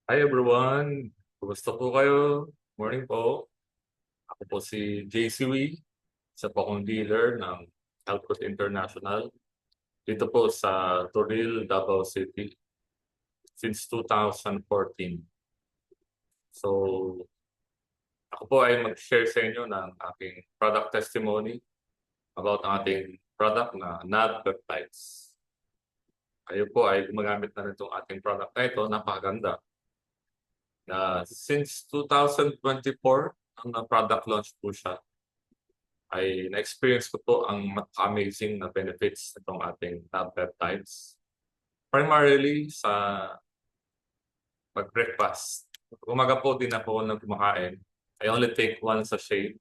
Hi everyone! Kumusta po kayo? Morning po. Ako po si JC Wee, isa po akong dealer ng Healthcode International dito po sa Toril, Davao City since 2014. So, ako po ay mag-share sa inyo ng aking product testimony about ang ating product na NAD Peptides. Kayo po ay gumagamit na rin itong ating product na ito, napakaganda. Since 2024, ang product launch po siya, ay na-experience ko po ang amazing na benefits nitong ating NAD peptides. Primarily sa pag-breakfast. Umaga po din ako na kumakain. I only take one sachet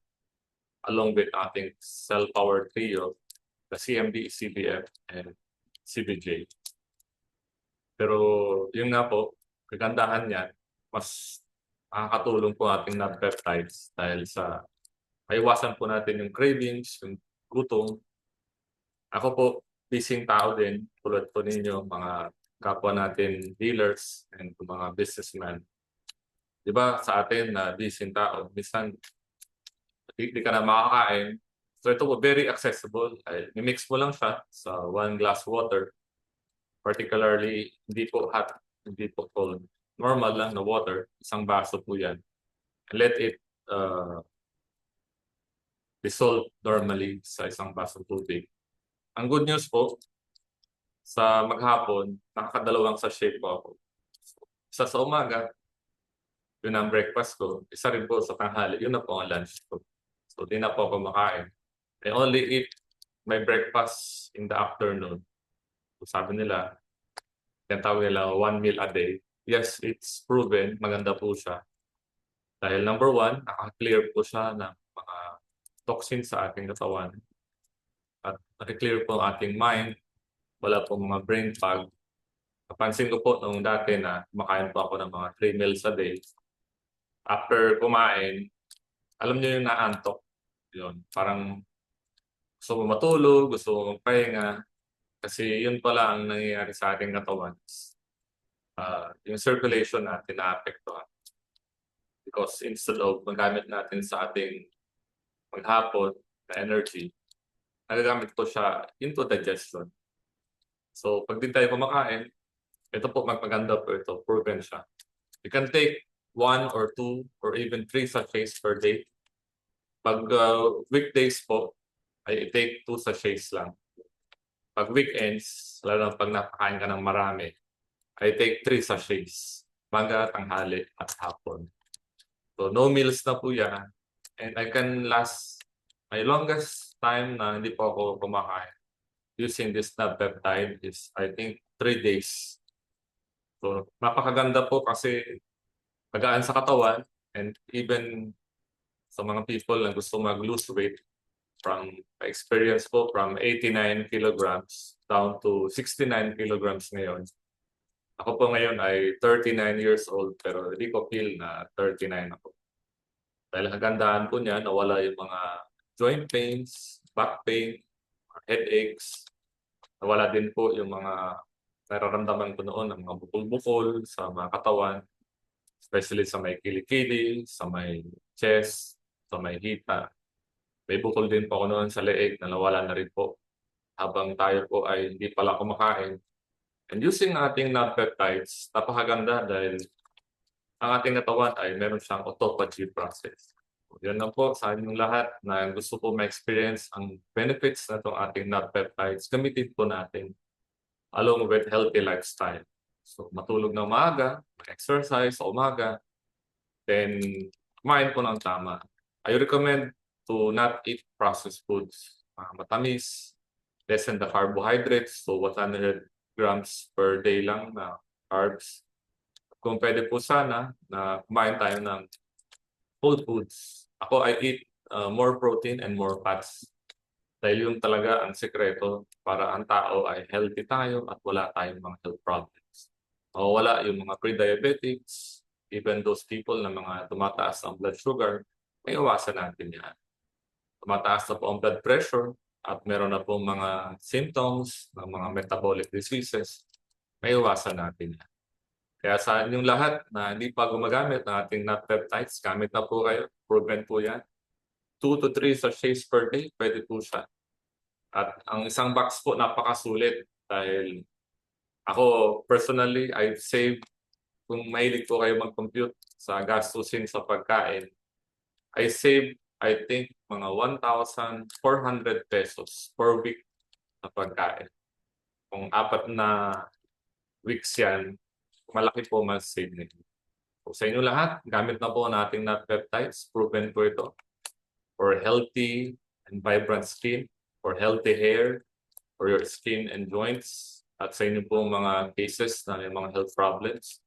along with ating cell-powered trio, the CMD, CBF, and CBJ. Pero yun nga po, kagandahan niya, mas nakakatulong po ating NAD peptides dahil sa maiwasan po natin yung cravings, yung gutom. Ako po, busy tao din, tulad po ninyo, mga kapwa natin dealers and mga businessmen. Di ba sa atin na busy tao, minsan di ka na makakain. So ito po, very accessible. I-mix mo lang siya sa 1 glass water. Particularly, hindi po hot, hindi po cold. Normal lang na water, isang baso po yan. And let it dissolve normally sa isang basong tubig. Ang good news po, sa maghapon, nakakadalawang sachet po ako. Isa sa umaga, yun ang breakfast ko. Isa rin po sa tanghali, yun na po ang lunch ko. So, di na po ako makain. I only eat my breakfast in the afternoon. So, sabi nila, yan tawag nila 1 meal a day. Yes, it's proven, maganda po siya. Dahil number one, nakaka-clear po siya ng mga toxins sa ating katawan. At nakiklear po ang ating mind. Wala po mga brain fog. Napansin ko po nung dati na kumakain po ako ng mga 3 meals a day. After kumain, alam niyo yung naantok. Yun, parang gusto mo matulog, gusto mo magpahinga. Kasi yun pala ang nangyayari sa ating katawan. Yung circulation natin naapektuhan. Because instead of magamit natin sa ating maghapon na energy, nagagamit ko siya into digestion. So, pag di tayo kumakain, ito po magpaganda po ito, proven siya. You can take 1 or 2 or even 3 sachets per day. Pag weekdays po, I take 2 sachets lang. Pag weekends, lalo na pag napakain ka ng marami, I take 3 sachets. Umaga, tanghali, at hapon. So, no meals na po yan. And I can last my longest time na hindi po ako kumakain using this NAD peptide is I think 3 days. So, napakaganda po kasi magaan sa katawan and even sa mga people na gusto mag-lose weight from experience po from 89 kilograms down to 69 kilograms ngayon. Ako po ngayon ay 39 years old pero hindi ko feel na 39 ako. Dahil kagandahan po niya, nawala yung mga joint pains, back pain, headaches. Nawala din po yung mga nararamdaman ko noon ng mga bukol-bukol sa mga katawan, especially sa may kilikili, sa may chest, sa may hita. May bukol din po ako noon sa leeg na nawala na rin po habang tayo po ay hindi pala kumakain. And using ating NAD peptides, napakaganda dahil ang ating katawan ay meron siyang autophagy process. Yan lang po sa inyong lahat na gusto po ma-experience ang benefits na itong ating NAD peptides, gamitin po natin along with healthy lifestyle. So matulog na umaga, exercise sa umaga, then kumain po ng tama. I recommend to not eat processed foods. Matamis, lessen the carbohydrates, so 100 grams per day lang na carbs. Kung pwede po sana na kumain tayo ng whole foods. Ako, I eat more protein and more fats. Dahil yung talaga ang sekreto para ang tao ay healthy tayo at wala tayong mga health problems. Wala yung mga pre-diabetics, even those people na mga tumataas ang blood sugar, may iwasan natin yan. Tumataas na po ang blood pressure at meron na po mga symptoms ng mga metabolic diseases, may iwasan natin yan. Kaya sa inyong lahat na hindi pa gumagamit ng ating nut peptides, gamit na po kayo. Proven po yan. 2 to 3 sachets per day, pwede po siya. At ang isang box po, napakasulit. Dahil ako, personally, I've saved, kung mahilig po kayo mag-compute sa gastusin sa pagkain, I saved, I think, mga 1,400 pesos per week na pagkain. Kung 4 na weeks yan, malaki po mas save nito. So, sa inyo lahat, gamit na po nating nut peptides. Proven po ito for healthy and vibrant skin, for healthy hair, for your skin and joints, at sa inyo po mga cases na may mga health problems.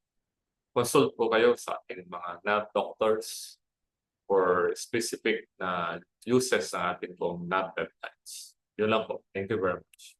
Consult po kayo sa ating mga nut doctors for specific na uses ng ating pong nut peptides. Yun lang po. Thank you very much.